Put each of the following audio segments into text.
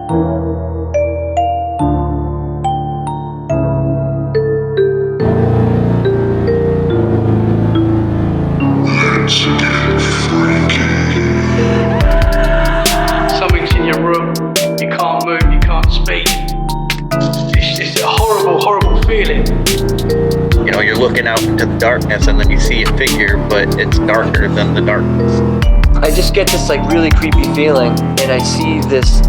Something's in your room, you can't move, you can't speak. It's a horrible, horrible feeling. You know, you're looking out into the darkness and then you see a figure, but it's darker than the darkness. I just get this like really creepy feeling, and I see this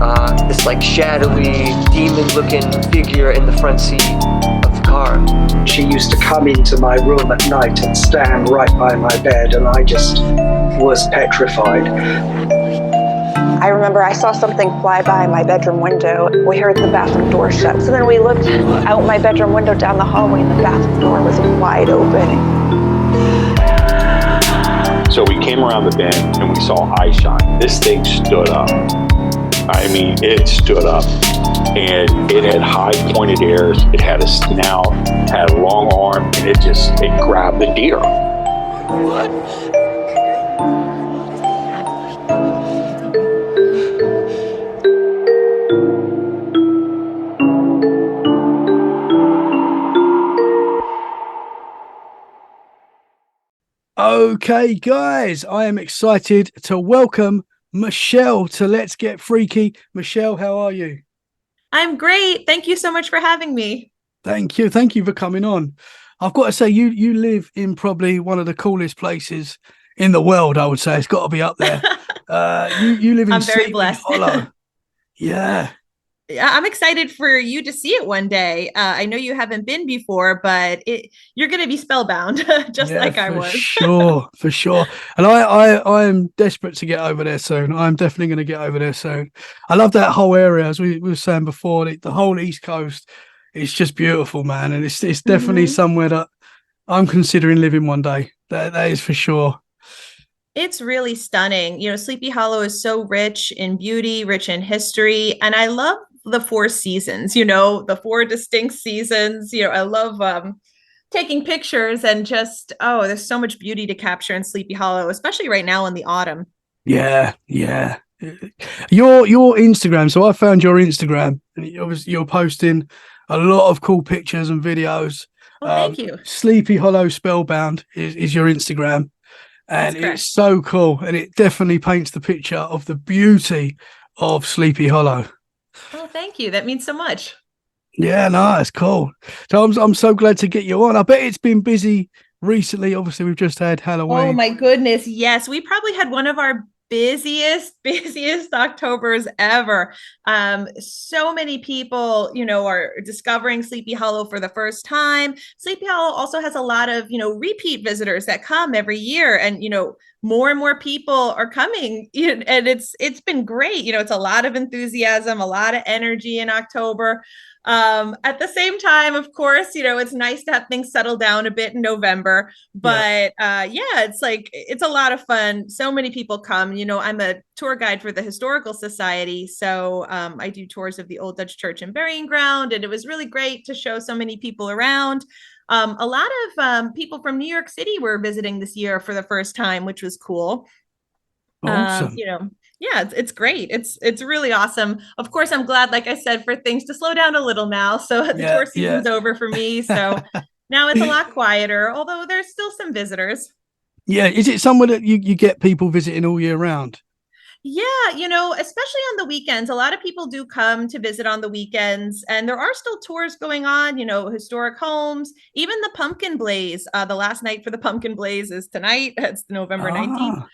like shadowy, demon-looking figure in the front seat of the car. She used to come into my room at night and stand right by my bed, and I just was petrified. I remember I saw something fly by my bedroom window. We heard the bathroom door shut. So then we looked out my bedroom window down the hallway, and the bathroom door was wide open. So we came around the bend and we saw eye shine. This thing stood up. I mean, it stood up, and it had high pointed ears. It had a snout, had a long arm, and it grabbed the deer. What? Okay, guys, I am excited to welcome Michelle to Let's Get Freaky. Michelle, how are you? I'm great. Thank you so much for having me. Thank you. Thank you for coming on. I've got to say, you live in probably one of the coolest places in the world, I would say. It's got to be up there. You live in I'm very Sleepy blessed. Hollow. Yeah. I'm excited for you to see it one day. I know you haven't been before, but you're going to be spellbound, just like I was. For sure. And I am desperate to get over there soon. I'm definitely going to get over there soon. I love that whole area, as we were saying before. The whole East Coast, it's just beautiful, man. And it's definitely somewhere that I'm considering living one day. That is for sure. It's really stunning. You know, Sleepy Hollow is so rich in beauty, rich in history, and I love the four seasons, you know, the four distinct seasons. You know, I love taking pictures and just, there's so much beauty to capture in Sleepy Hollow, especially right now in the autumn. Yeah. Your Instagram. So I found your Instagram, and you're posting a lot of cool pictures and videos. Oh, thank you. Sleepy Hollow Spellbound is your Instagram. And it's so cool. And it definitely paints the picture of the beauty of Sleepy Hollow. Oh, thank you. That means so much. Yeah, no, it's cool. So I'm so glad to get you on. I bet it's been busy recently. Obviously, we've just had Halloween. Oh my goodness. Yes. We probably had one of our busiest Octobers ever. So many people, you know, are discovering Sleepy Hollow for the first time. Sleepy Hollow also has a lot of, you know, repeat visitors that come every year, and, you know, more and more people are coming, and it's been great. You know, it's a lot of enthusiasm, a lot of energy in October. At the same time, of course, you know, it's nice to have things settle down a bit in November, but it's a lot of fun. So many people come. You know, I'm a tour guide for the Historical Society, so I do tours of the Old Dutch Church and Burying Ground, and it was really great to show so many people around. A lot of people from New York City were visiting this year for the first time, which was cool. Awesome. You know, yeah, it's great. It's really awesome. Of course, I'm glad, like I said, for things to slow down a little now. So the tour season's over for me. So now it's a lot quieter, although there's still some visitors. Yeah. Is it somewhere that you get people visiting all year round? Yeah, you know, especially on the weekends, a lot of people do come to visit on the weekends, and there are still tours going on, you know, historic homes, even the Pumpkin Blaze. The last night for the Pumpkin Blaze is tonight. It's November 19th.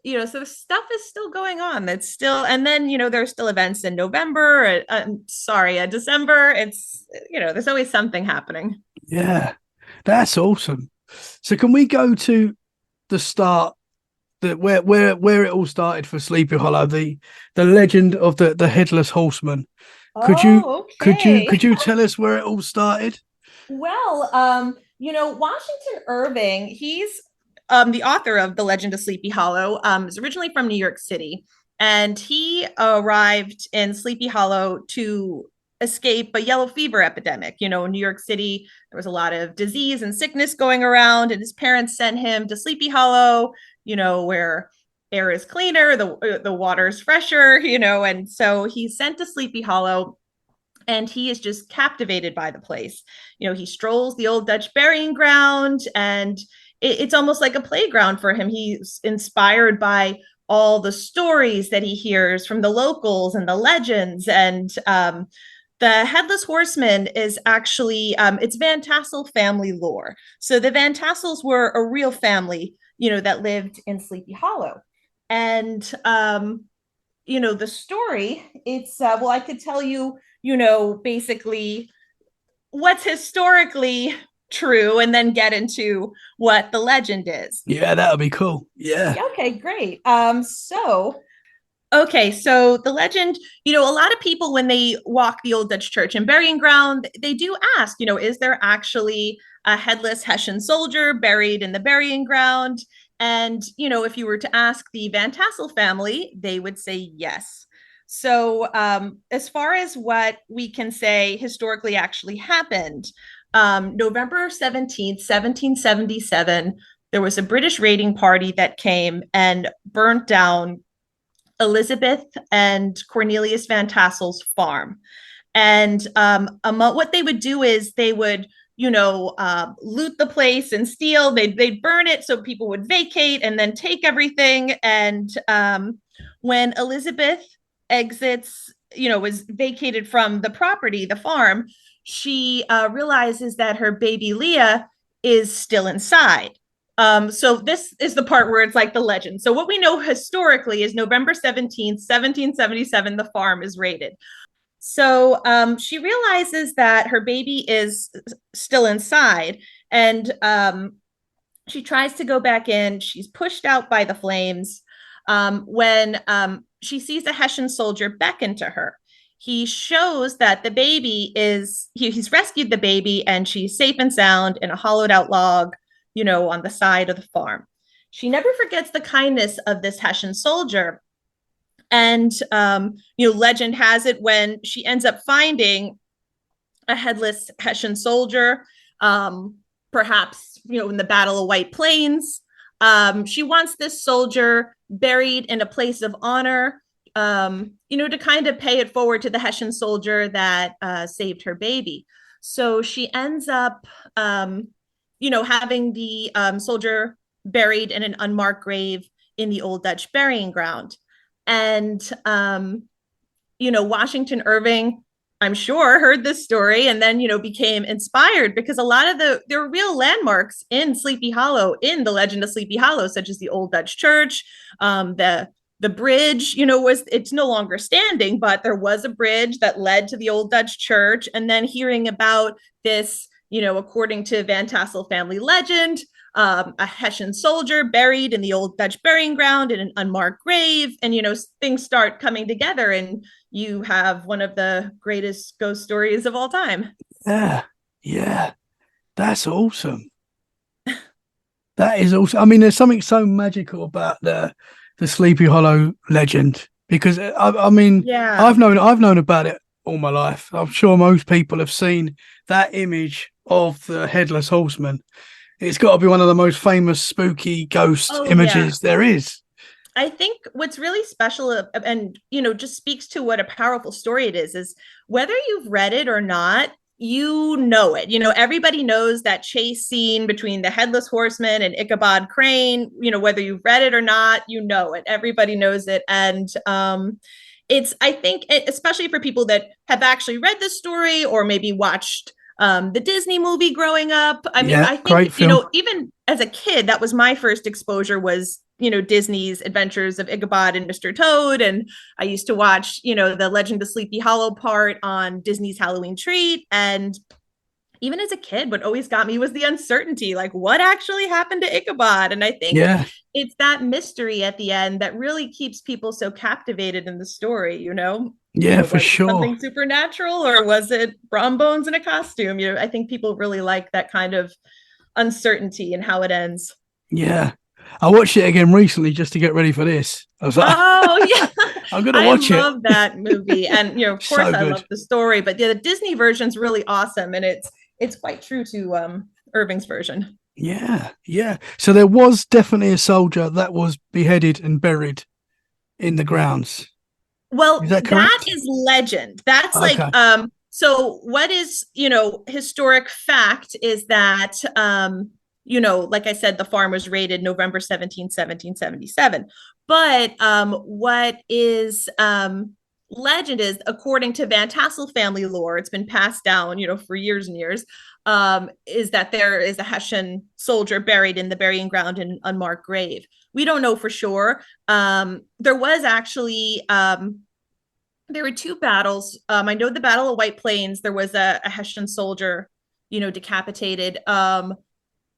You know, so the stuff is still going on. That's still, and then, you know, there's still events in November, December. It's, you know, there's always something happening. Yeah, that's awesome. So can we go to the start, where it all started for Sleepy Hollow, the legend of the Headless Horseman? Could you tell us where it all started? Well, you know, Washington Irving, he's the author of The Legend of Sleepy Hollow, is originally from New York City, and he arrived in Sleepy Hollow to escape a yellow fever epidemic. You know, in New York City, there was a lot of disease and sickness going around, and his parents sent him to Sleepy Hollow, you know, where air is cleaner, the water is fresher, and so he's sent to Sleepy Hollow. And he is just captivated by the place. He strolls the old Dutch burying ground, and it's almost like a playground for him. He's inspired by all the stories that he hears from the locals and the legends. And the Headless Horseman is actually, it's Van Tassel family lore. So the Van Tassels were a real family, that lived in Sleepy Hollow. And, the story, it's, well, I could tell you, basically what's historically true and then get into what the legend is. Yeah, that would be cool. Yeah. Okay, great. So the legend, a lot of people when they walk the old Dutch church and burying ground, they do ask, is there actually a headless Hessian soldier buried in the burying ground? And, if you were to ask the Van Tassel family, they would say yes. So as far as what we can say historically actually happened, November 17th, 1777, there was a British raiding party that came and burnt down Elizabeth and Cornelius Van Tassel's farm. And what they would do is they would, loot the place and steal. They'd burn it so people would vacate and then take everything. And when Elizabeth exits, was vacated from the property, the farm, she realizes that her baby Leah is still inside. So this is the part where it's like the legend. So what we know historically is November 17th, 1777, the farm is raided. So she realizes that her baby is still inside, and she tries to go back in. She's pushed out by the flames. When she sees a Hessian soldier beckon to her, he shows that the baby he's rescued the baby, and she's safe and sound in a hollowed out log, on the side of the farm. She never forgets the kindness of this Hessian soldier. And, legend has it when she ends up finding a headless Hessian soldier, perhaps, in the Battle of White Plains, she wants this soldier buried in a place of honor, to kind of pay it forward to the Hessian soldier that saved her baby. So she ends up, having the soldier buried in an unmarked grave in the old Dutch burying ground. And, Washington Irving, I'm sure, heard this story and then, became inspired because a lot of there were real landmarks in Sleepy Hollow, in the legend of Sleepy Hollow, such as the old Dutch church, the bridge, it's no longer standing, but there was a bridge that led to the old Dutch church. And then hearing about this, according to Van Tassel family legend, a Hessian soldier buried in the old Dutch burying ground in an unmarked grave. And, things start coming together and you have one of the greatest ghost stories of all time. Yeah. Yeah. That's awesome. That is awesome. I mean, there's something so magical about the Sleepy Hollow legend because I've known about it all my life. I'm sure most people have seen that image of the Headless Horseman. It's got to be one of the most famous spooky ghost images there is. I think what's really special and, just speaks to what a powerful story it is whether you've read it or not, it. Everybody knows that chase scene between the Headless Horseman and Ichabod Crane, whether you've read it or not, it. Everybody knows it. And I think, especially for people that have actually read this story or maybe watched the Disney movie growing up. I think, even as a kid, that was my first exposure was, Disney's Adventures of Ichabod and Mr. Toad. And I used to watch, the Legend of Sleepy Hollow part on Disney's Halloween Treat. And even as a kid, what always got me was the uncertainty, like what actually happened to Ichabod? And I think it's that mystery at the end that really keeps people so captivated in the story, Yeah, for sure. Something supernatural, or was it Brom Bones in a costume? I think people really like that kind of uncertainty and how it ends. Yeah. I watched it again recently just to get ready for this. I was like, oh yeah, I'm gonna watch it. I love that movie, and of course I love the story, but the Disney version's really awesome, and it's quite true to Irving's version. Yeah, yeah. So there was definitely a soldier that was beheaded and buried in the grounds. Well, Is that that correct? is legend. That's like Okay. so what is, historic fact is that like I said, the farm was raided November 17th, 1777. But what is legend is, according to Van Tassel family lore, it's been passed down, for years and years, is that there is a Hessian soldier buried in the burying ground in an unmarked grave. We don't know for sure. There was actually there were two battles. I know the Battle of White Plains. There was a Hessian soldier, decapitated.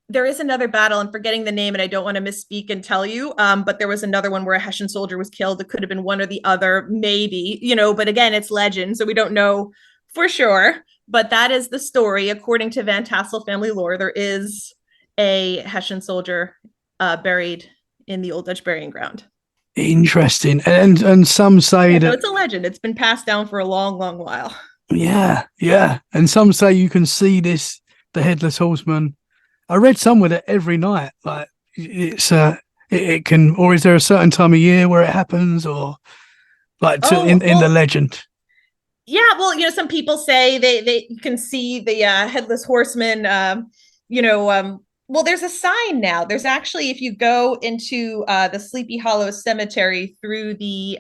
There is another battle. I'm forgetting the name, and I don't want to misspeak and tell you. But there was another one where a Hessian soldier was killed. It could have been one or the other, maybe. But again, it's legend, so we don't know for sure. But that is the story, according to Van Tassel family lore. There is a Hessian soldier buried in the Old Dutch burying ground. Interesting. And some say Yeah, so that, it's a legend. It's been passed down for a long, long while. yeah, yeah. And some say you can see the Headless Horseman. I read somewhere that every night, like it can, or is there a certain time of year where it happens, or like Oh, in the well, legend? yeah, well, some people say they can see the Headless Horseman. Well, there's a sign now. There's actually, if you go into the Sleepy Hollow Cemetery through the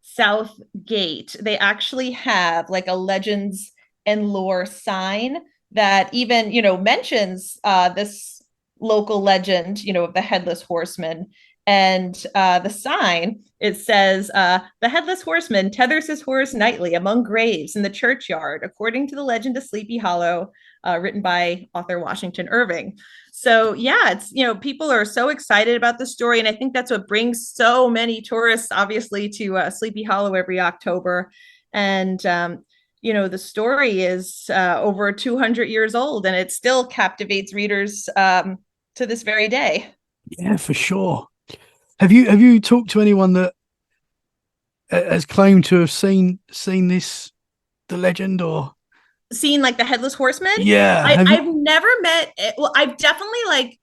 south gate, they actually have like a legends and lore sign that even, mentions this local legend, of the Headless Horseman. And the sign, it says, the Headless Horseman tethers his horse nightly among graves in the churchyard, according to the legend of Sleepy Hollow, written by author Washington Irving. So yeah, it's, people are so excited about the story. And I think that's what brings so many tourists, obviously, to Sleepy Hollow every October. And, the story is over 200 years old, and it still captivates readers to this very day. Yeah, for sure. Have you talked to anyone that has claimed to have seen the legend, or Seen like the Headless Horseman. yeah, have you? I've never met. Well, I've definitely like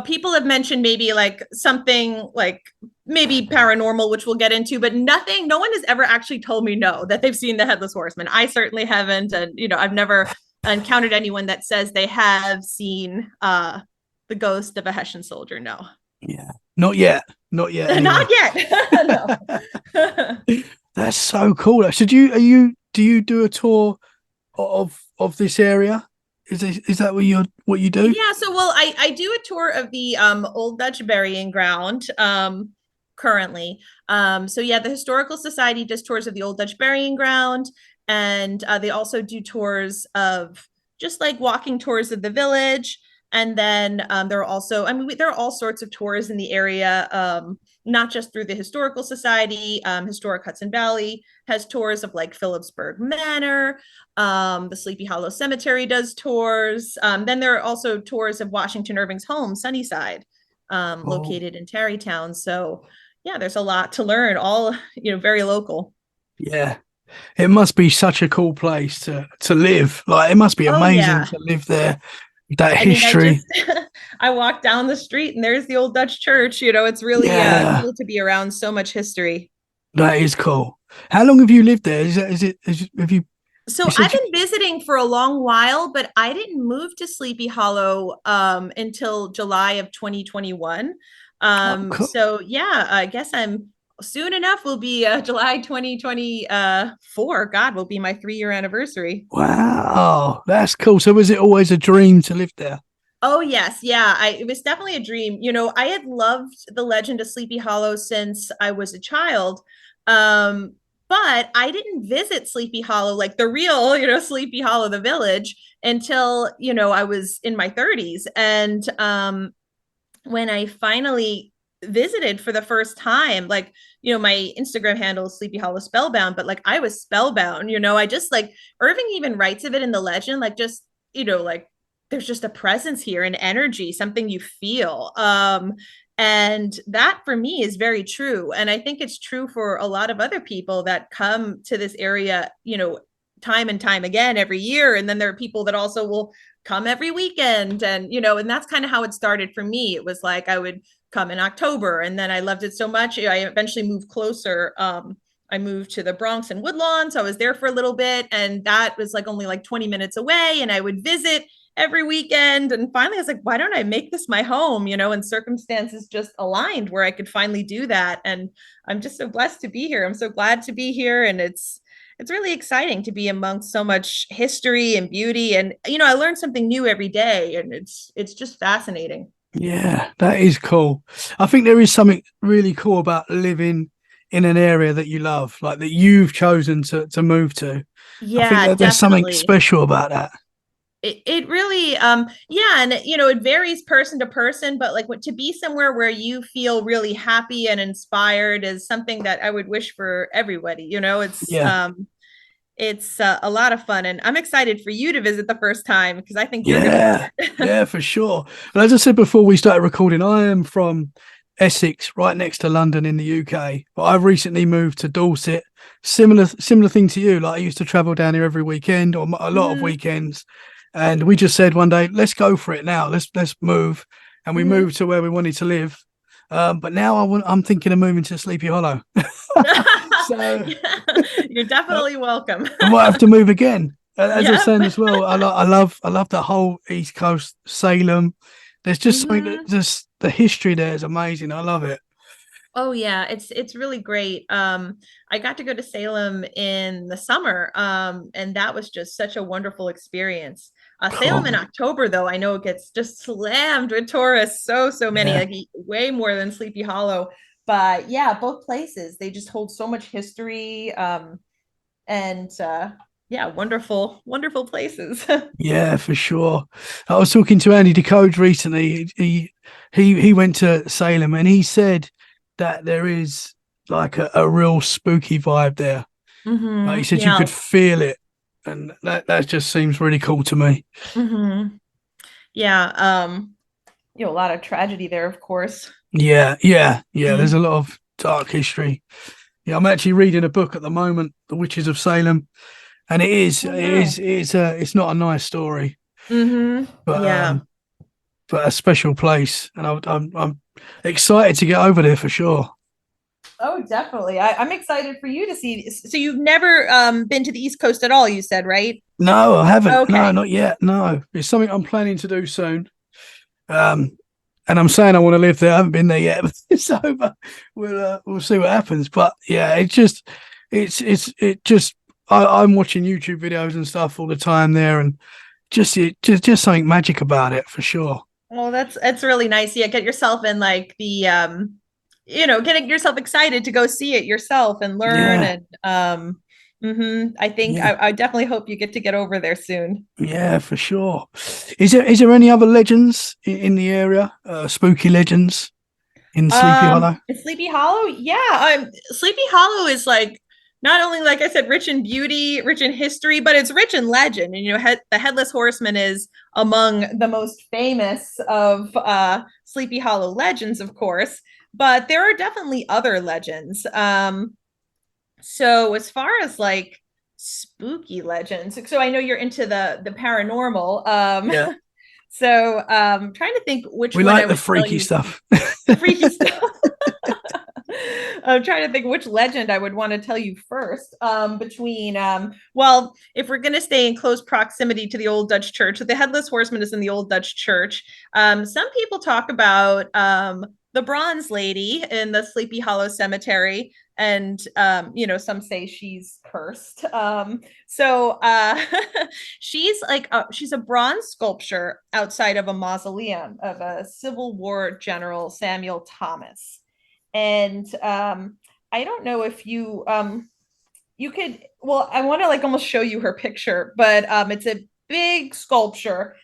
people have mentioned maybe like something like maybe paranormal, which we'll get into, but nothing. No one has ever actually told me no that they've seen the Headless Horseman. I certainly haven't, and I've never encountered anyone that says they have seen the ghost of a Hessian soldier. No, Yeah, not yet, not yet. Anyway, not yet. No. that's so cool. So do you do a tour of this area? Is that what you do? Yeah, so well, I do a tour of the Old Dutch burying ground currently. So yeah, the Historical Society does tours of the Old Dutch burying ground, and they also do tours of just like walking tours of the village. And then there are also, I mean, there are all sorts of tours in the area, not just through the Historical Society. Historic Hudson Valley has tours of like Phillipsburg Manor. The Sleepy Hollow Cemetery does tours. Then there are also tours of Washington Irving's home, Sunnyside, Oh, located in Tarrytown. So yeah, there's a lot to learn, all, very local. yeah. It must be such a cool place to live. Like it must be Oh amazing yeah. to live there. That I mean, history. I walk down the street and there's the old Dutch church. It's really Yeah, cool to be around so much history. that is cool. How long have you lived there? Have you, So you I've said you, been visiting for a long while, but I didn't move to Sleepy Hollow until July of 2021. oh, cool. So yeah, I guess I'm soon enough will be July 2024. God, will be my 3-year anniversary. Wow, that's cool. So was it always a dream to live there? Oh yes, yeah. It was definitely a dream. I had loved the Legend of Sleepy Hollow since I was a child. Um, but I didn't visit Sleepy Hollow, like the real, Sleepy Hollow, the village, until, I was in my 30s. And when I finally visited for the first time, like, my Instagram handle is Sleepy Hollow Spellbound, but like I was spellbound, I just like Irving even writes of it in the legend, like just, like there's just a presence here, an energy, something you feel. And that for me is very true. And I think it's true for a lot of other people that come to this area, time and time again every year. And then there are people that also will come every weekend. And, and that's kind of how it started for me. It was like I would come in October, and then I loved it so much. I eventually moved closer. I moved to the Bronx and Woodlawn. So I was there for a little bit, and that was like only like 20 minutes away. And I would visit every weekend. And finally I was like, why don't I make this my home? And circumstances just aligned where I could finally do that. And I'm just so blessed to be here. I'm so glad to be here. And it's really exciting to be amongst so much history and beauty. And, I learn something new every day, and it's just fascinating. Yeah, that is cool. I think there is something really cool about living in an area that you love, like that you've chosen to move to. I think Yeah, that there's something definitely. special about that. It really, yeah. And, it varies person to person, but like to be somewhere where you feel really happy and inspired is something that I would wish for everybody. Yeah. It's a lot of fun, and I'm excited for you to visit the first time because I think you're going to Yeah, love it. yeah, for sure. And as I said before we started recording, I am from Essex, right next to London in the UK. But I've recently moved to Dorset. Similar thing to you. Like I used to travel down here every weekend, or a lot of weekends, and we just said one day, let's go for it now. Let's move, and we moved to where we wanted to live. But now I'm thinking of moving to Sleepy Hollow. So You're definitely welcome. I might have to move again. As I was Yep. saying as well, I love that whole East Coast, Salem. There's just something that just the history there is amazing. I love it. Oh yeah, it's really great. I got to go to Salem in the summer, and that was just such a wonderful experience. Salem in Cool. October, though, I know it gets just slammed with tourists, so many, Yeah, like way more than Sleepy Hollow. But yeah, both places, they just hold so much history, and yeah, wonderful places. yeah, for sure. I was talking to Andy Decode recently. He went to Salem and he said that there is like a real spooky vibe there. Like he said you Yeah. could feel it, and that just seems really cool to me. Yeah. A lot of tragedy there, of course. Yeah. There's a lot of dark history. Yeah, I'm actually reading a book at the moment, The Witches of Salem, and Oh, wow. it's not a nice story, but Yeah. but a special place, and I'm excited to get over there for sure. Oh, definitely. I'm excited for you to see. So you've never been to the East Coast at all, you said, right? No, I haven't. No, Okay. not yet. No, it's something I'm planning to do soon. Um, and I'm saying I want to live there. I haven't been there yet, so but we'll see what happens. But yeah, it just I'm watching YouTube videos and stuff all the time there, and just something magic about it for sure. Well, that's really nice. Yeah, get yourself in like the getting yourself excited to go see it yourself and learn. Yeah, And I think yeah, I definitely hope you get to get over there soon. yeah, for sure. Is there any other legends in the area? Spooky legends in Sleepy Hollow? Sleepy Hollow, yeah. Sleepy Hollow is like not only, like I said, rich in beauty, rich in history, but it's rich in legend. And the Headless Horseman is among the most famous of Sleepy Hollow legends, of course. But there are definitely other legends. So as far as like spooky legends, so I know you're into the paranormal. Yeah, So trying to think which we one I like the would tell freaky you. stuff. The freaky stuff. I'm trying to think which legend I would want to tell you first. Between well, if we're going to stay in close proximity to the old Dutch church, so the Headless Horseman is in the old Dutch church. Some people talk about the Bronze Lady in the Sleepy Hollow Cemetery, and some say she's cursed. So she's a bronze sculpture outside of a mausoleum of a Civil War general, Samuel Thomas. And I don't know if you could, well, I want to like almost show you her picture, but it's a big sculpture.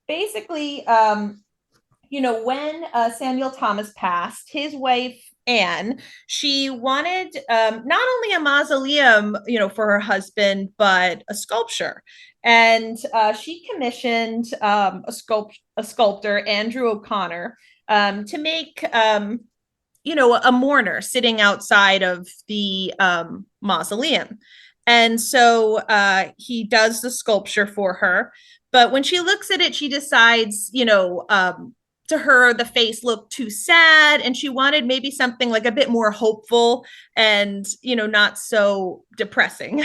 Basically, when Samuel Thomas passed, his wife Anne, she wanted not only a mausoleum, for her husband, but a sculpture. And she commissioned a sculptor, Andrew O'Connor, to make a mourner sitting outside of the mausoleum. And so he does the sculpture for her. But when she looks at it, she decides, to her, the face looked too sad, and she wanted maybe something like a bit more hopeful and, not so depressing.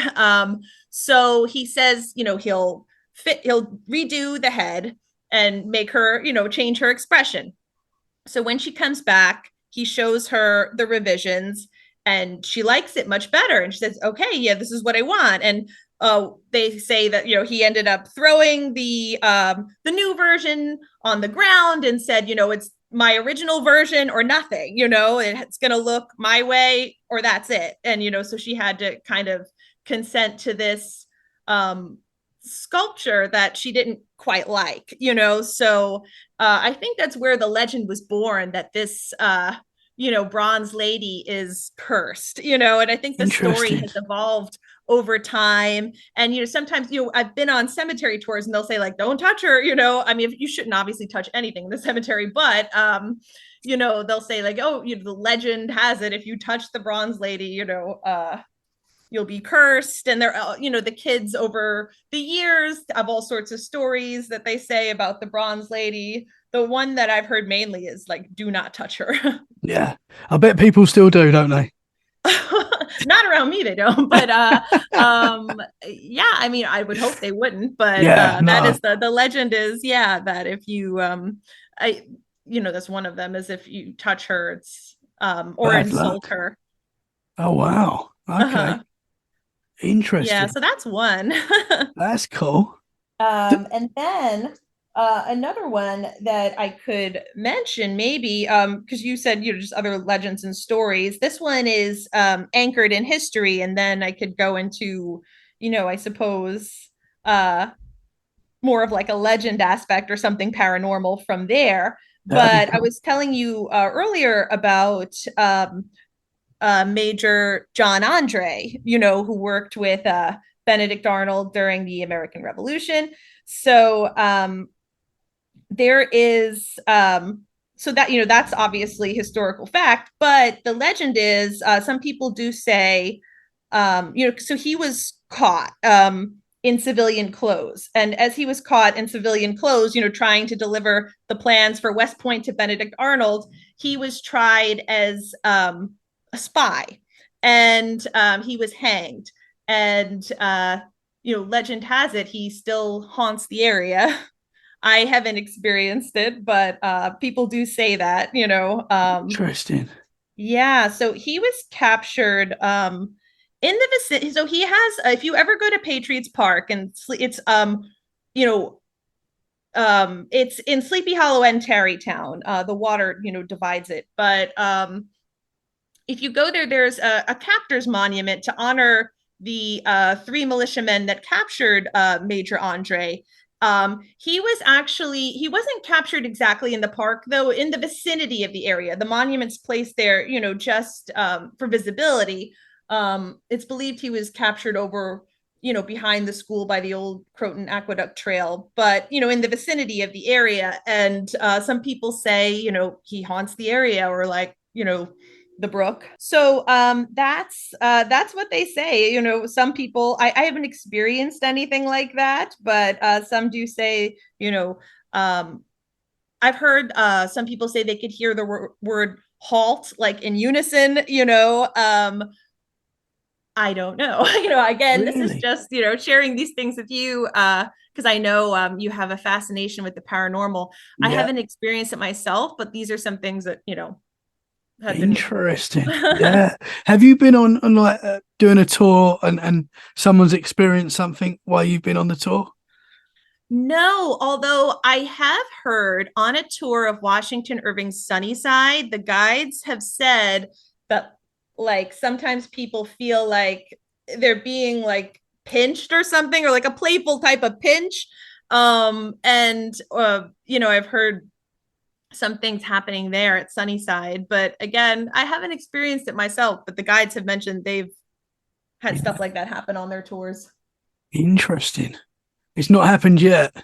So he says, he'll redo the head and make her, change her expression. So when she comes back, he shows her the revisions and she likes it much better. And she says, okay, yeah, this is what I want. And they say that, he ended up throwing the new version on the ground and said, it's my original version or nothing, it's going to look my way or that's it. And, so she had to kind of consent to this sculpture that she didn't quite like, so I think that's where the legend was born, that this bronze lady is cursed, and I think the story has evolved over time. And sometimes I've been on cemetery tours and they'll say like, don't touch her, I mean, you shouldn't obviously touch anything in the cemetery, but they'll say like, oh, the legend has it, if you touch the bronze lady, you'll be cursed. And they're, the kids over the years have all sorts of stories that they say about the bronze lady. The one that I've heard mainly is like, do not touch her. Yeah. I bet people still do, don't they? Not around me, they don't. But yeah, I mean, I would hope they wouldn't. But that is the legend is, that if you, that's one of them, is if you touch her, it's or bad insult luck. Her. Oh wow. Okay. Interesting. Yeah, so that's one. That's cool. And then another one that I could mention, maybe, because you said, just other legends and stories. This one is anchored in history, and then I could go into, I suppose, more of like a legend aspect or something paranormal from there. But cool. I was telling you earlier about Major John Andre, who worked with Benedict Arnold during the American Revolution. So there is, so that, that's obviously historical fact, but the legend is, some people do say, so he was caught in civilian clothes. And as he was caught in civilian clothes, trying to deliver the plans for West Point to Benedict Arnold, he was tried as a spy, and he was hanged. And legend has it he still haunts the area. I haven't experienced it, but people do say that. Interesting. Yeah, so he was captured in the vicinity. So he has, if you ever go to Patriots Park, and it's it's in Sleepy Hollow and Tarrytown. The water divides it, but if you go there, there's a captor's monument to honor the 3 militiamen that captured Major Andre. He wasn't captured exactly in the park, though, in the vicinity of the area. The monument's placed there, just for visibility. It's believed he was captured over, behind the school by the old Croton Aqueduct Trail, but, in the vicinity of the area. And some people say, he haunts the area, or like, the brook. So that's what they say. Some people, I haven't experienced anything like that, but some do say, I've heard some people say they could hear the word halt like in unison. I don't know. Again, really? This is just, sharing these things with you because I know you have a fascination with the paranormal. Yeah. I haven't experienced it myself, but these are some things that, Interesting. Yeah. Have you been on like doing a tour and someone's experienced something while you've been on the tour? No, although I have heard on a tour of Washington Irving's Sunnyside, the guides have said that like sometimes people feel like they're being like pinched or something, or like a playful type of pinch. And I've heard some things happening there at Sunnyside, but again, I haven't experienced it myself, but the guides have mentioned they've had stuff like that happen on their tours. Interesting. It's not happened yet.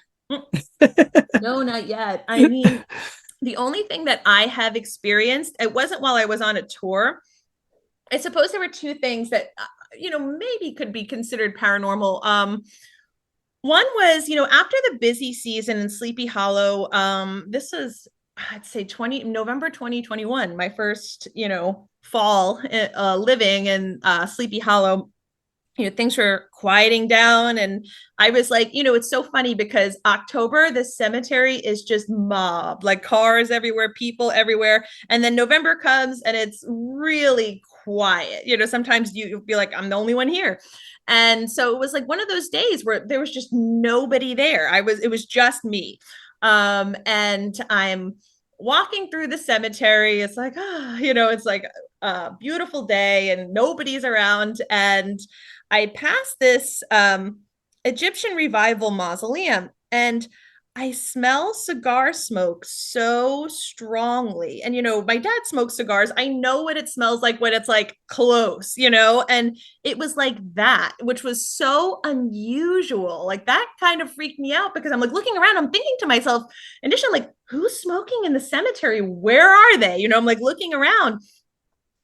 No, not yet. I mean, the only thing that I have experienced, it wasn't while I was on a tour. I suppose there were 2 things that maybe could be considered paranormal. One was, after the busy season in Sleepy Hollow, this was, I'd say November 2021, my first, fall living in Sleepy Hollow. Things were quieting down, and I was like, it's so funny because October, the cemetery is just mobbed, like cars everywhere, people everywhere. And then November comes and it's really quiet. Sometimes you feel like I'm the only one here. And so it was like one of those days where there was just nobody there. It was just me. And I'm walking through the cemetery. It's like, it's like a beautiful day and nobody's around. And I passed this Egyptian revival mausoleum, and I smell cigar smoke so strongly. And, my dad smokes cigars. I know what it smells like when it's like close, and it was like that, which was so unusual. Like that kind of freaked me out because I'm like looking around, I'm thinking to myself, initially, like, who's smoking in the cemetery? Where are they? I'm like looking around.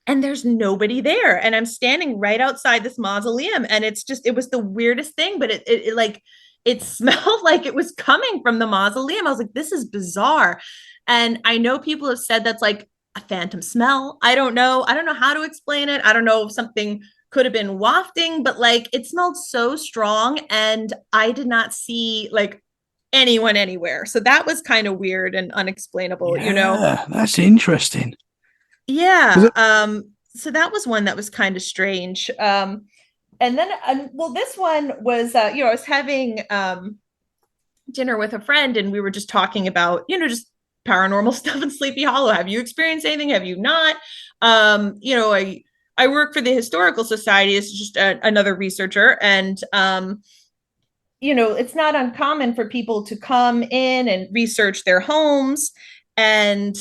And there's nobody there. And I'm standing right outside this mausoleum. And it was the weirdest thing, but it smelled like it was coming from the mausoleum. I was like, this is bizarre. And I know people have said that's like a phantom smell. I don't know how to explain it. I don't know if something could have been wafting, but like it smelled so strong. And I did not see like anyone anywhere. So that was kind of weird and unexplainable, That's interesting. Yeah. So that was one that was kind of strange. And then, this one was, I was having dinner with a friend, and we were just talking about, just paranormal stuff in Sleepy Hollow. Have you experienced anything? Have you not? I work for the Historical Society as just another researcher, and it's not uncommon for people to come in and research their homes, and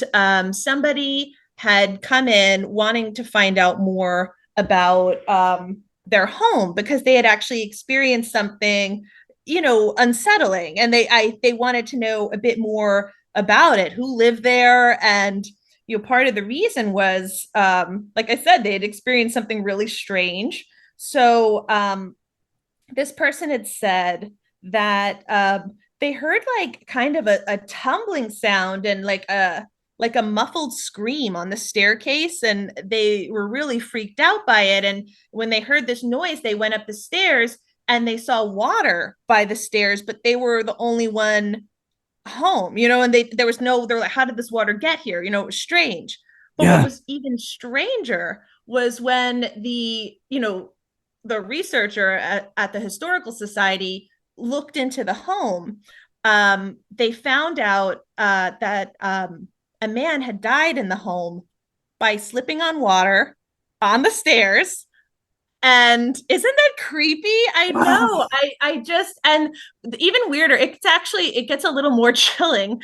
somebody had come in wanting to find out more about their home because they had actually experienced something, unsettling, and they wanted to know a bit more about it, who lived there. And part of the reason was, like I said, they had experienced something really strange. So this person had said that they heard like kind of a tumbling sound and like a muffled scream on the staircase, and they were really freaked out by it. And when they heard this noise, they went up the stairs and they saw water by the stairs, but they were the only one home, and they're like, how did this water get here? It was strange. But what was even stranger was when the researcher at the Historical Society looked into the home. They found out that a man had died in the home by slipping on water on the stairs. And isn't that creepy? I know. I just, and even weirder, it gets a little more chilling.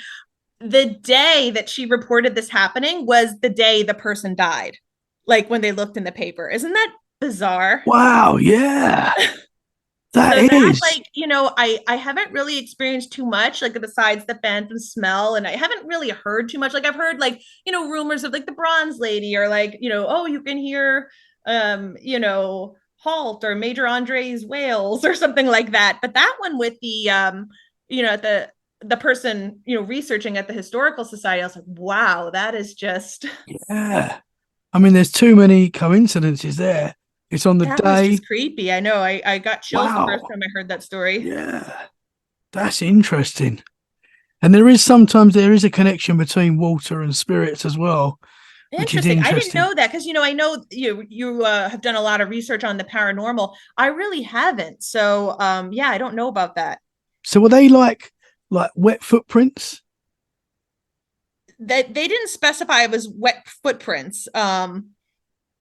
The day that she reported this happening was the day the person died, like when they looked in the paper. Isn't that bizarre? Wow. Yeah. That is like, I haven't really experienced too much, like besides the phantom smell, and I haven't really heard too much. Like I've heard like, rumors of like the Bronze Lady, or like, oh, you can hear, Halt or Major Andre's wails or something like that. But that one with the, the person, researching at the Historical Society, I was like, wow, that is just. Yeah. I mean, there's too many coincidences there. It's on the that day. Was just creepy. I know. I got chills the first time I heard that story. Yeah, that's interesting. And sometimes there is a connection between water and spirits as well. Interesting. I didn't know that because I know you have done a lot of research on the paranormal. I really haven't. So I don't know about that. So were they like wet footprints? That they didn't specify it was wet footprints.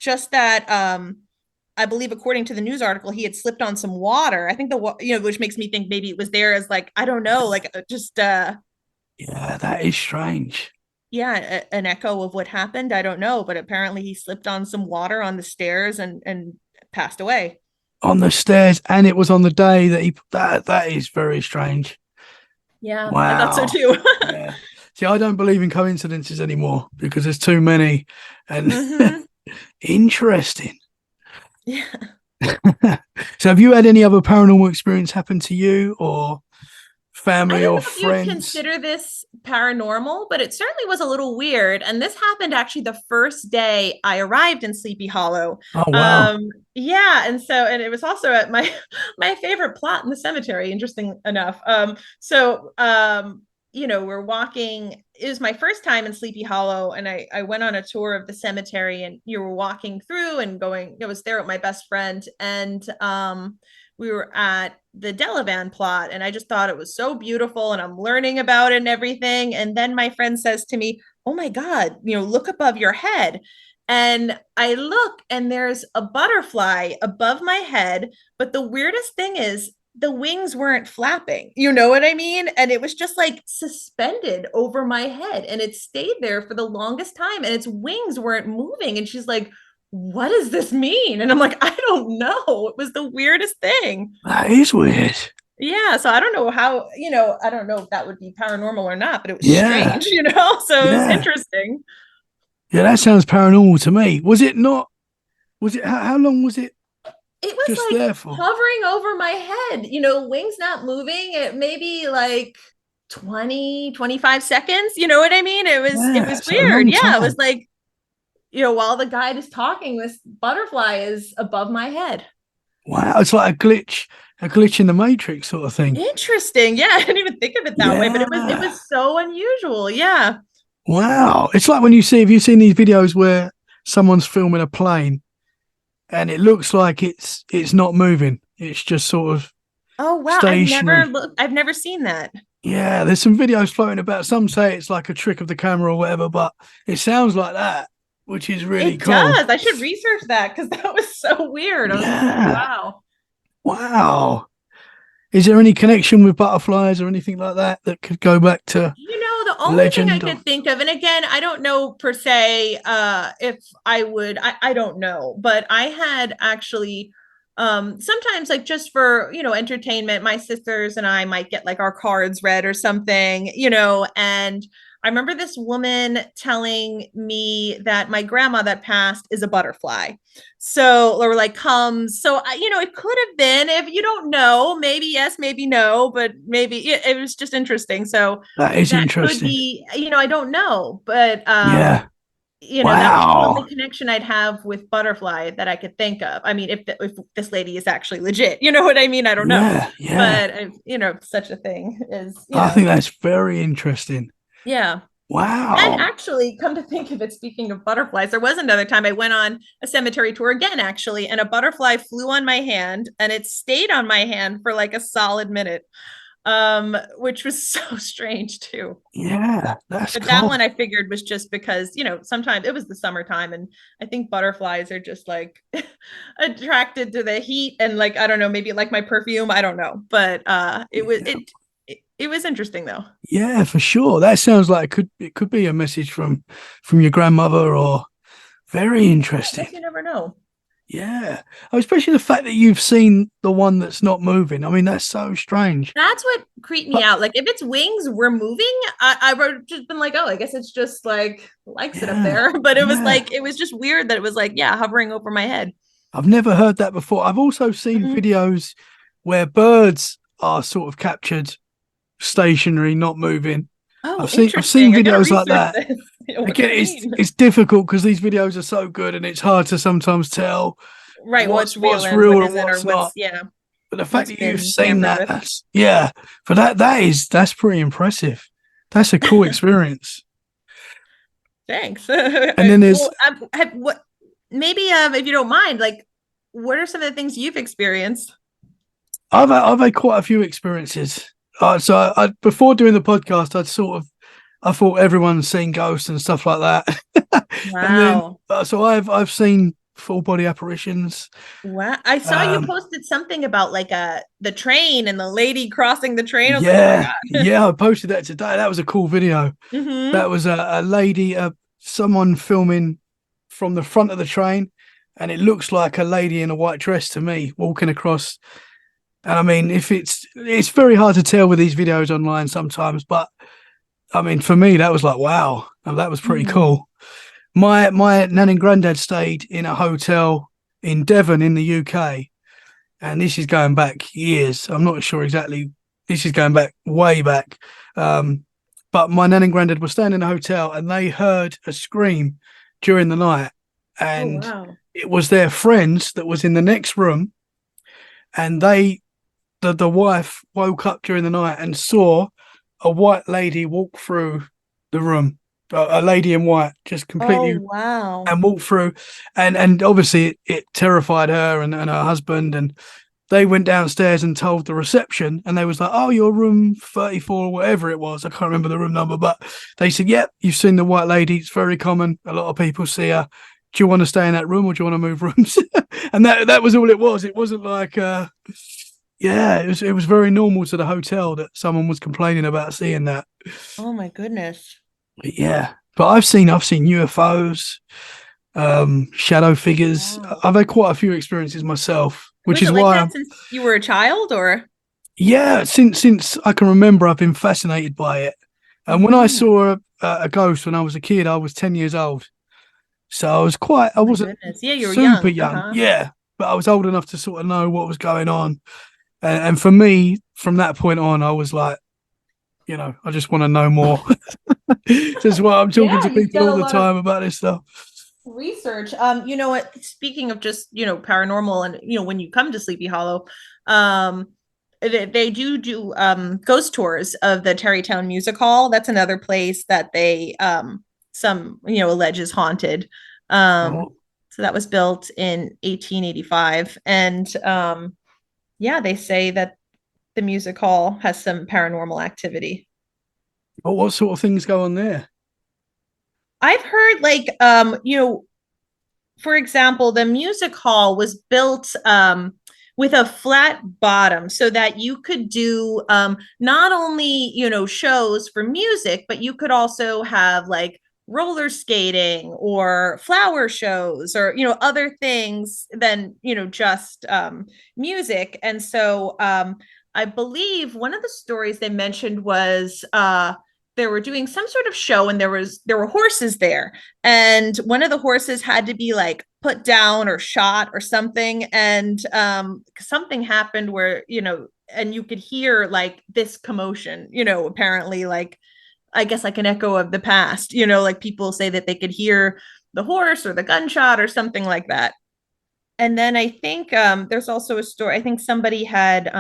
Just that I believe, according to the news article, he had slipped on some water. I think which makes me think maybe it was there as like, I don't know, like just. Yeah, that is strange. Yeah, an echo of what happened. I don't know, but apparently he slipped on some water on the stairs and passed away. On the stairs, and it was on the day that that is very strange. Yeah, wow. I thought so too. Yeah. See, I don't believe in coincidences anymore because there's too many. And interesting. Yeah. So have you had any other paranormal experience happen to you or family I don't or know if you'd friends? consider this paranormal, but it certainly was a little weird. And this happened actually the first day I arrived in Sleepy Hollow. Oh, wow. Yeah, and it was also at my my favorite plot in the cemetery, interesting enough. We're walking. It was my first time in Sleepy Hollow, and I went on a tour of the cemetery, and you were walking through and going. I was there with my best friend, and we were at the Delavan plot, and I just thought it was so beautiful, and I'm learning about it and everything. And then my friend says to me, "Oh my God, look above your head." And I look, and there's a butterfly above my head. But the weirdest thing is the wings weren't flapping. You know what I mean? And it was just like suspended over my head, and it stayed there for the longest time, and its wings weren't moving. And she's like, "What does this mean?" And I'm like, "I don't know." It was the weirdest thing. That is weird. Yeah. So I don't know how, I don't know if that would be paranormal or not, but it was Yeah. strange, So it was Yeah. interesting. Yeah, that sounds paranormal to me. Was it not? Was it? How long was it? It was Just like there for? hovering over my head, wings not moving. It maybe like 20, 25 seconds. You know what I mean? It was It's a weird. long Yeah. It was time. like, while the guide is talking, this butterfly is above my head. Wow, it's like a glitch in the Matrix sort of thing. Interesting. Yeah, I didn't even think of it that way, but it Yeah. was so unusual. Yeah. Wow. It's like when have you seen these videos where someone's filming a plane and it looks like it's not moving. It's just sort of Oh wow. stationary. I've never seen that. Yeah, there's some videos floating about. Some say it's like a trick of the camera or whatever, but it sounds like that, which is really It cool. does. I should research that because that was so weird. I was like, wow. Wow. Is there any connection with butterflies or anything like that could go back to The only thing I legend could think of, and again, I don't know per se if I would, I don't know, but I had actually sometimes like just for, entertainment, my sisters and I might get like our cards read or something, and I remember this woman telling me that my grandma that passed is a butterfly. So, or like comes. So, it could have been, if you don't know, maybe yes, maybe no, but maybe it was just interesting. So that is that interesting. could be, I don't know, but, Yeah. that's the only connection I'd have with butterfly that I could think of. I mean, if this lady is actually legit, you know what I mean? I don't know. Yeah. But, such a thing is, I think that's very interesting. Yeah. Wow. And actually, come to think of it, speaking of butterflies, there was another time I went on a cemetery tour again, actually, and a butterfly flew on my hand, and it stayed on my hand for like a solid minute, which was so strange too. Yeah, that's But cool. that one I figured was just because, sometimes it was the summertime, and I think butterflies are just like attracted to the heat, and like, I don't know, maybe like my perfume, I don't know, but it was interesting though. Yeah, for sure. That sounds like it could be a message from your grandmother, or very interesting. You never know. Yeah. Especially the fact that you've seen the one that's not moving. I mean, that's so strange. That's what creeped me out. Like if its wings were moving, I would just been like, oh, I guess it's just like likes it up there. But it was like, it was just weird that it was like, yeah, hovering over my head. I've never heard that before. I've also seen videos where birds are sort of captured stationary, not moving. Oh, I've seen videos like that. Again, it's difficult because these videos are so good, and it's hard to sometimes tell what's real and what's not. Yeah. But the fact that you've seen that, that's pretty impressive. That's a cool experience. Thanks. And then there's maybe if you don't mind, like, what are some of the things you've experienced? I've had quite a few experiences. So before doing the podcast, I thought everyone's seen ghosts and stuff like that. Wow. And then, so I've seen full body apparitions. Wow. I saw you posted something about like the train and the lady crossing the train. Yeah, I posted that today. That was a cool video. Mm-hmm. That was a lady, someone filming from the front of the train, and it looks like a lady in a white dress to me walking across. And I mean, it's very hard to tell with these videos online sometimes, but I mean, for me, that was like, wow, that was pretty cool. My nan and granddad stayed in a hotel in Devon in the UK, and this is going back years. I'm not sure exactly. This is going back way back. But my nan and granddad were staying in a hotel, and they heard a scream during the night, and it was their friends that was in the next room, and the wife woke up during the night and saw a white lady walk through the room, a lady in white, just completely, and walked through, and obviously it terrified her and her husband, and they went downstairs and told the reception, and they was like, "Oh, you're room 34 or whatever it was. I can't remember the room number, but they said, yep, you've seen the white lady. It's very common. A lot of people see her. Do you want to stay in that room or do you want to move rooms?" And that was all it was. It wasn't like, it was very normal to the hotel that someone was complaining about seeing that. Oh my goodness. But I've seen UFOs, shadow figures. Wow. I've had quite a few experiences myself, which Was is it like why that since you were a child, or? Yeah, since I can remember, I've been fascinated by it. And when I saw a ghost when I was a kid, I was 10 years old. So I wasn't Yeah, you were super young. young. Yeah, but I was old enough to sort of know what was going on. And for me, from that point on, I was like, I just want to know more. That's why I'm talking to you've people done a all the lot of time about this stuff. research. You know what? Speaking of just, paranormal, and when you come to Sleepy Hollow, they do ghost tours of the Tarrytown Music Hall. That's another place that they some allege is haunted. So that was built in 1885, and they say that the music hall has some paranormal activity. But what sort of things go on there? I've heard for example, the music hall was built with a flat bottom so that you could do not only, shows for music, but you could also have like roller skating or flower shows or, other things than, just music. And so I believe one of the stories they mentioned was they were doing some sort of show, and there were horses there, and one of the horses had to be like put down or shot or something, and something happened where and you could hear like this commotion, apparently, like I guess like an echo of the past, like people say that they could hear the horse or the gunshot or something like that. And then I think there's also a story. I think somebody had,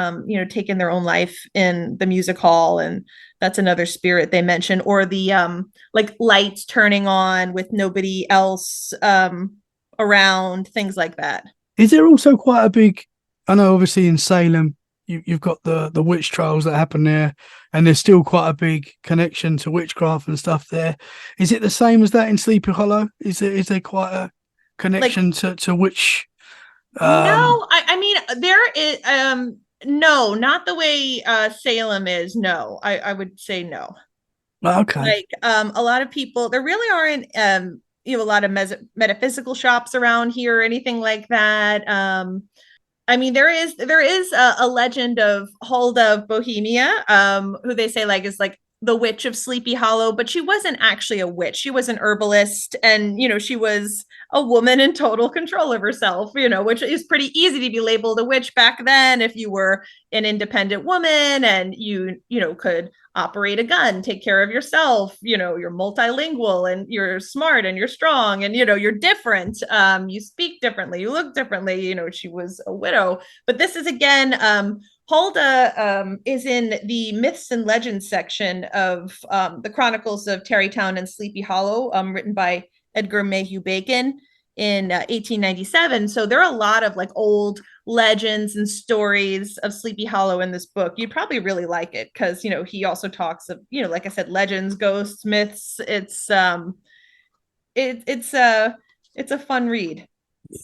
taken their own life in the music hall, and that's another spirit they mention. Or the like lights turning on with nobody else around, things like that. Is there also quite a big? I know, obviously in Salem, you've got the witch trials that happen there, and there's still quite a big connection to witchcraft and stuff there. Is it the same as that in Sleepy Hollow? Is there quite a connection to witch? No, I mean there is no, not the way Salem is. No, I would say no. Okay. Like a lot of people, there really aren't a lot of metaphysical shops around here or anything like that. I mean, there is a legend of Hulda of Bohemia, who they say like is like the witch of Sleepy Hollow, but she wasn't actually a witch. She was an herbalist, and she was a woman in total control of herself, which is pretty easy to be labeled a witch back then if you were an independent woman and you could operate a gun, take care of yourself, you're multilingual and you're smart and you're strong and you're different, you speak differently, you look differently, she was a widow. But this is again Hulda is in the myths and legends section of the Chronicles of Tarrytown and Sleepy Hollow, written by Edgar Mayhew Bacon in 1897. So there are a lot of like old legends and stories of Sleepy Hollow in this book. You'd probably really like it because he also talks of like I said, legends, ghosts, myths. It's it's a fun read.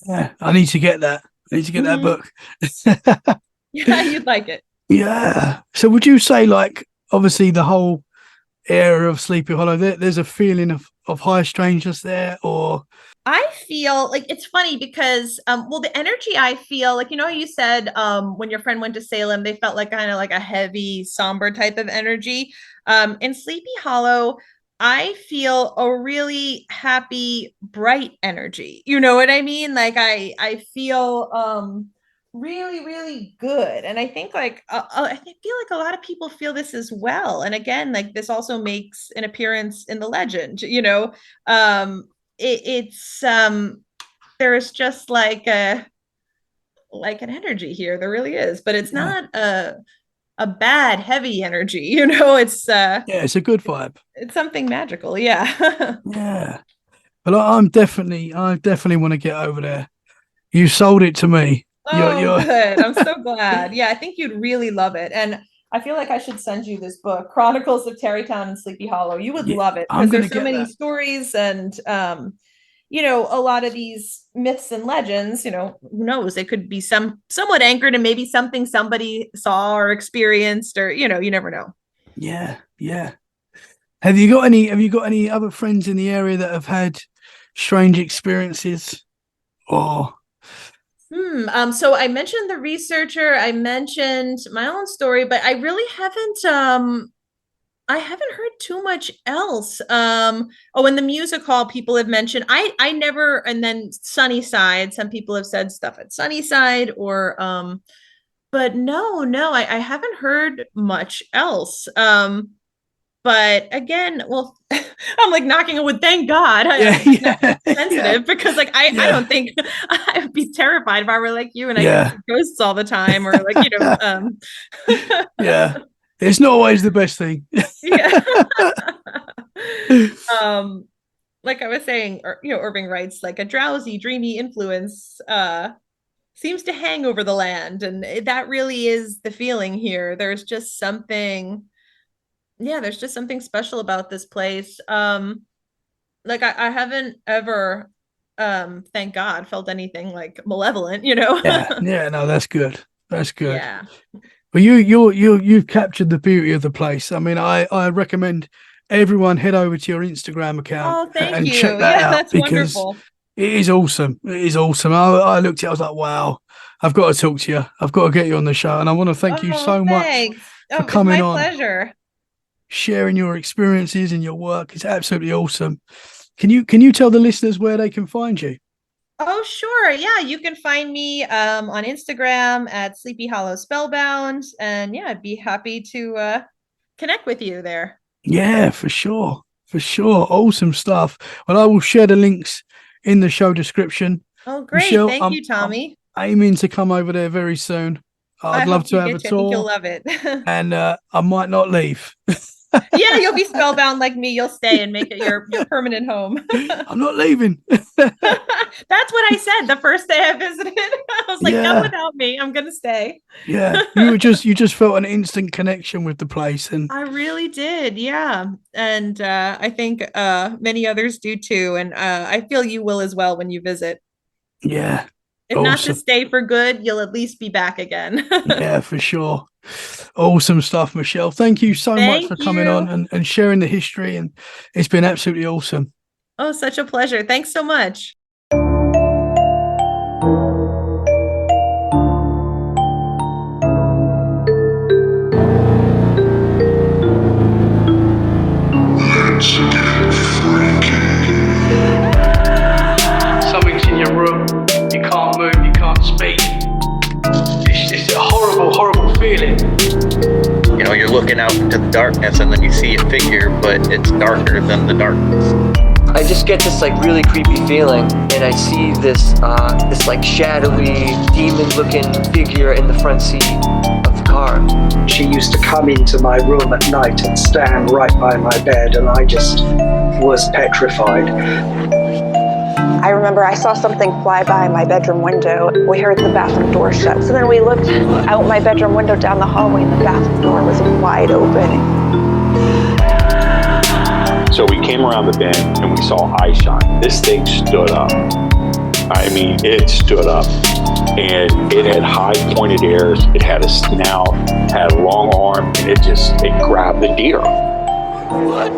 Yeah, I need to get that. I need to get that book. Yeah, you'd like it. Yeah. So would you say, like, obviously the whole area of Sleepy Hollow, there's a feeling of high strangeness there, or? I feel like it's funny because, the energy I feel like, how you said when your friend went to Salem, they felt like kind of like a heavy, somber type of energy. In Sleepy Hollow, I feel a really happy, bright energy. You know what I mean? Like I feel really, really good. And I think like I feel like a lot of people feel this as well. And again, like this also makes an appearance in the legend. It's there is just like an energy here. There really is, but it's not a bad heavy energy. It's Yeah, it's a good vibe. it's something magical. Yeah. Yeah. But I definitely want to get over there. You sold it to me. Oh, good. I'm so glad. Yeah, I think you'd really love it. And I feel like I should send you this book, Chronicles of Tarrytown and Sleepy Hollow. You would love it I'm because gonna there's so get many that. stories and a lot of these myths and legends, who knows, they could be somewhat anchored in maybe something somebody saw or experienced, or you never know. Yeah, yeah. Have you got any other friends in the area that have had strange experiences? Or So I mentioned the researcher, I mentioned my own story, but I really haven't heard too much else. In the music hall, people have mentioned I never, and then Sunnyside, some people have said stuff at Sunnyside, or but no, I haven't heard much else. But again, well, I'm like knocking on wood. Thank God. I'm sensitive because like I don't think I'd be terrified if I were like you and I could see ghosts all the time, or yeah. It's not always the best thing. Yeah. Like I was saying, Irving writes, like a drowsy, dreamy influence seems to hang over the land, and that really is the feeling here. There's just something special about this place. Like I haven't ever, thank God, felt anything like malevolent. Yeah, no, that's good. That's good. Yeah. Well, you've captured the beauty of the place. I mean, I recommend everyone head over to your Instagram account and you. check that out, that's because wonderful. it is awesome. It is awesome. I looked at it, I was like, wow, I've got to talk to you. I've got to get you on the show, and I want to thank you so much for coming on. My pleasure. Sharing your experiences and your work is absolutely awesome. Can you tell the listeners where they can find you? Oh, sure. Yeah, you can find me on Instagram at Sleepy Hollow Spellbound, and I'd be happy to connect with you there. Yeah, for sure. For sure. Awesome stuff. Well, I will share the links in the show description. Oh, great. Michelle, Thank you, Tommy. I'm aiming to come over there very soon. I'd love to have a tour. I think you'll love it. And I might not leave. Yeah, you'll be spellbound like me. You'll stay and make it your permanent home. I'm not leaving. That's what I said the first day I visited. I was like, no, without me, I'm gonna stay. Yeah, you just felt an instant connection with the place, and I really did. Yeah, and I think many others do too, and I feel you will as well when you visit. Yeah. If not to stay for good, you'll at least be back again. Yeah, for sure. Awesome stuff, Michelle. Thank you so much for coming on and sharing the history. And it's been absolutely awesome. Oh, such a pleasure. Thanks so much. Something's in your room. You can't move. You can't speak. It's a horrible, horrible feeling. You're looking out into the darkness and then you see a figure, but it's darker than the darkness. I just get this like really creepy feeling, and I see this like shadowy, demon-looking figure in the front seat of the car. She used to come into my room at night and stand right by my bed, and I just was petrified. I remember I saw something fly by my bedroom window. We heard the bathroom door shut. So then we looked out my bedroom window down the hallway, and the bathroom door was wide open. So we came around the bend and we saw eye shine. This thing stood up. I mean, it stood up, and it had high pointed ears. It had a snout, had a long arm, and it grabbed the deer. What?